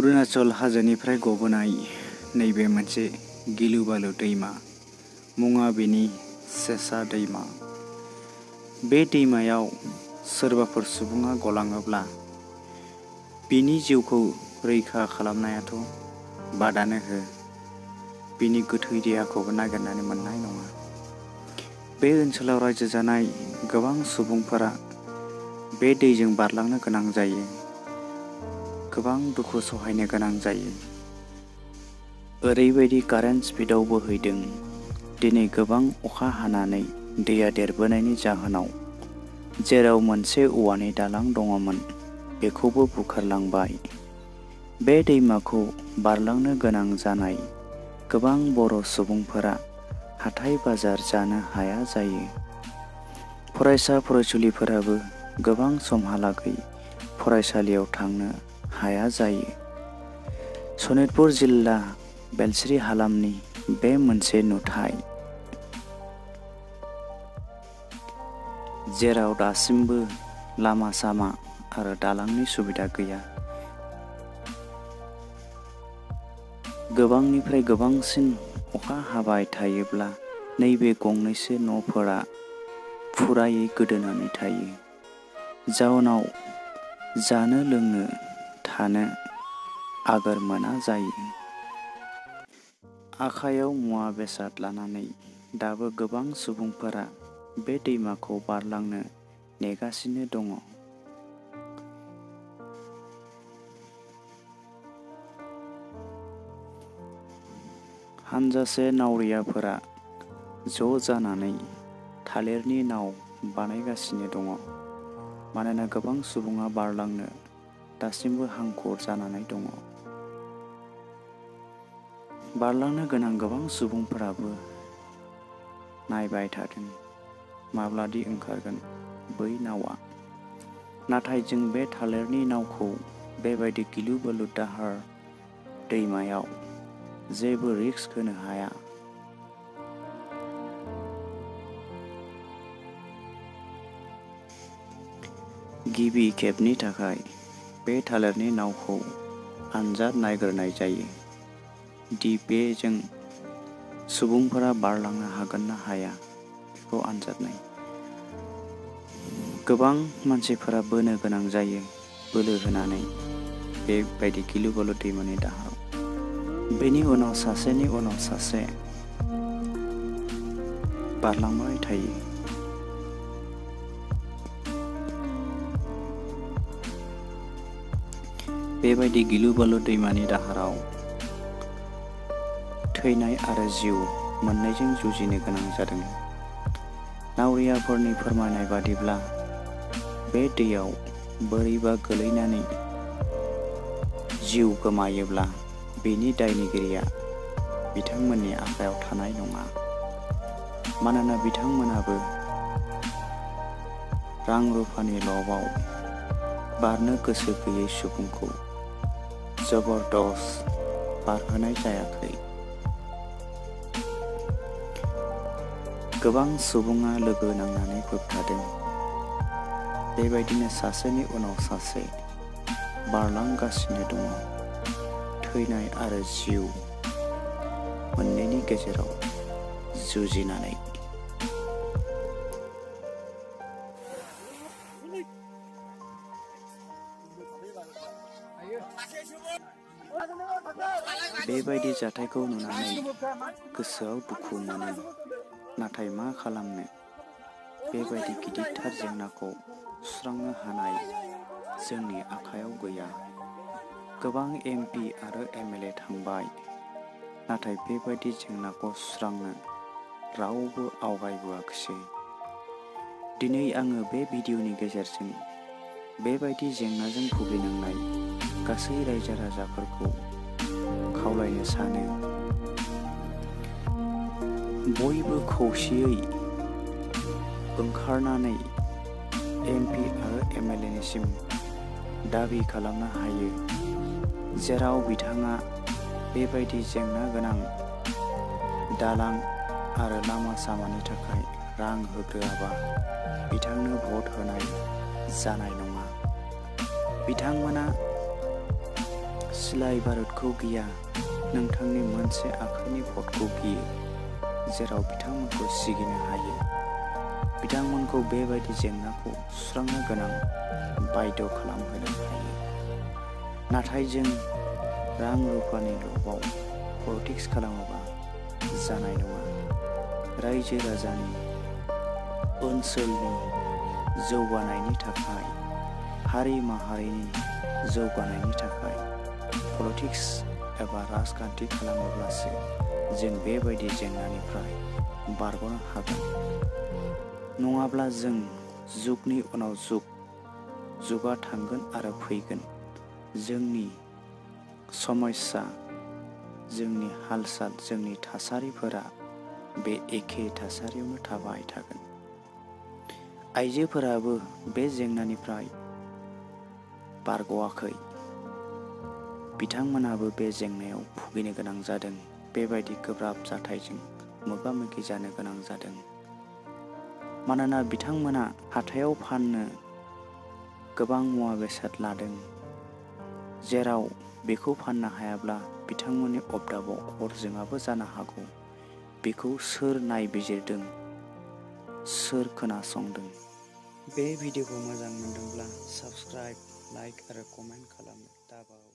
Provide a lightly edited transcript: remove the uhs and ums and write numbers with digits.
अरुणाचल हाजोनिफ्राय गबोनाय नैबे मोनसे गिलु बालु दैमा, मुङा बेनि सेसा दैमा। बे दैमायाव सोरबाफोर सुबुङा गलाङोब्ला बिनि जिउखौ रैखा खालामनायाथ' बादानो हो, बिनि गोथै देहाखौबो नागिरनानै मोननाय नङा। बे ओनसोलाव रायजो जानाय गोबां सुबुंफोरा बे दैजों बारलांनो गोनां जायो, गोबां दुखु सहायनो गोनां जायो। ओरैबायदि कारेन्ट स्पिडआव बोहैदों, दिनै गोबां अखा हानानै दैया देरबोनायनि जाहोनाव जेराव मोनसे औवानि दालां दङमोन बेखौबो बुखारलांबाय। बे दैमाखौ बारलांनो गोनां जानाय गोबां बर' सुबुंफोरा हाथाय बाजार जानो हाया जायो। फरायसा फरायसुलिफोराबो गोबां समहालागै फरायसालियाव थांनो हाया जायो। सनितपुर जिल्ला बेलस्रि हालामनि बे मोनसे नुथाय, जेराव दासिमबो लामा सामा आरो दालांनि सुबिदा गैया। गोबांनिफ्राय गोबांसिन अखा हाबाय थायोब्ला नैबे गंनैसो न'फोरा फुरायै गोदोनानै थायो। जाउनाव जानो लोंनो थानो आगोर मोना जायो। आखायाव मुवा बेसाद लानानै दाबो गोबां सुबुंफोरा बे दैमाखौ बारलांनो नेगासिनो दङ। हानजासे नावरियाफोरा ज' जानानै थालिरनि नाव बानायगासिनो दङ, मानोना गोबां सुबुङा बारलांनो दासिमबो हांखुर जानानै दङ। बारलांनो गोनां गोबां सुबुंफोराबो नायबाय थादों माब्लादि ओंखारगोन बै नावआ। नाथाय जों बे थालिरनि नावखौ बेबायदि गिलु बालु दाहार दैमायाव जेबो रिस्क होनो हाया। गिबि खेबनि थाखाय बे थालिरनि नावखौ आनजाद नायग्रोनाय जायो दि बेजों सुबुंफोरा बारलांनो हागोन ना हाया, बेखौ आनजाद नायो। गोबां मानसिफोरा बोनो गोनां जायो बोलो होनानै बेबायदि गिलु बालु दैमानि दाहाराव। बेनि उनाव सासेनि उनाव सासे बारलांबाय थायो। बेबायदि गिलु बालु दैमानि दाहाराव थैनाय आरो जिउ मोननैजों जुजिनो गोनां जादों। नावरियाफोरनि फोरमायनाय बादिब्ला बे दैयाव बोरैबा गोलैनानै जिउ गोमायोब्ला बेनि दायनिगिरिया बिथांमोननि आखायाव थानाय नङा, मानोना बिथांमोनाबो रां रुफानि लबाव बारनो गोसो गैयै सुबुंखौ जबरदस्त बारहोनाय जायाखै। गोबां सुबुङा लोगो नांनानै होबथादों। बेबायदिनो सासेनि उनाव सासे बारलांगासिनो दङ, थैनाय आरो जिउ मोननैनि गेजेराव जुजिनानै। बेबायदि जाथायखौ नुनानै गोसोआव दुखु मोनो, नाथाय मा खालामनो, बेबायदि गिदिरथार जेंनाखौ सुस्रांनो हानाय जोंनि आखायाव गैया। गोबां MP आरो MLA थांबाय, नाथाय बेबायदि जेंनाखौ सुस्रांनो रावबो आवगायबोआखिसै। दिनै आङो बे भिडिअनि गेजेरजों बेबायदि जेंनाजों भुगिनांनाय गासै रायजो राजाफोरखौ खावलायनो सानो, बयबो खौसेयै ओंखारनानै MP आरो MLAनिसिम दाबि खालामनो हायो, जेराव बिथाङा बेबायदि जेंना गोनां दालां आरो लामा सामानि थाखाय रां होग्रोआबा बिथांनो भट होनाय जानाय नङा। बिथांमोना सिलाइ बारुदखौ गिया, नोंथांनि मोनसे आखाइनि भटखौ गियो, जेराव बिथांमोनखौ सिगिनो हायो। बिथांमोनखौ बेबायदि जेंनाखौ सुस्रांनो गोनां बाध्य खालामहोनो हायो। नाथाय जों रां रुफानि लबाव पलिटिक्स खालामोबा जानाय नङा। रायजो राजानि, ओनसोलनि जौगानायनि थाखाय, हारि माहारिनि जौगानायनि थाखाय पलिटिक्स एबा राजखान्थि खालामोब्लासो जों बेबायदि जेंनानिफ्राय बारग'नो हागोन। नङाब्ला जों जुगनि उनाव जुगा थांगोन आरो फैगोन। जोंनि समस्या, जोंनि हाल-साल, जोंनि थासारिफोरा बे एखे थासारियावनो थाबाय थागोन। आइजोफोराबो बे जेंनानिफ्राय बारग'आखै। बिथांमोनाबो बे जेंनायाव भुगिनो गोनां जादों। बेबायदि गोब्राब जाथायजों मोगा-मोगि जानो गोनां जादों। मानोना बिथांमोना हाथायाव फाननो गोबां मुवा बेसाद लादों, जेराव बेखौ फाननो हायाब्ला बिथांमोननि अरदाबाव अर जोङाबो जानो हागौ। बेखौ सोर नायबिजिरदों, सोर खोनासंदों? बे भिडिअखौ मोजां मोनदोंब्ला साबस्क्राइब, लाइक आरो कमेन्ट खालामनो दाबाव।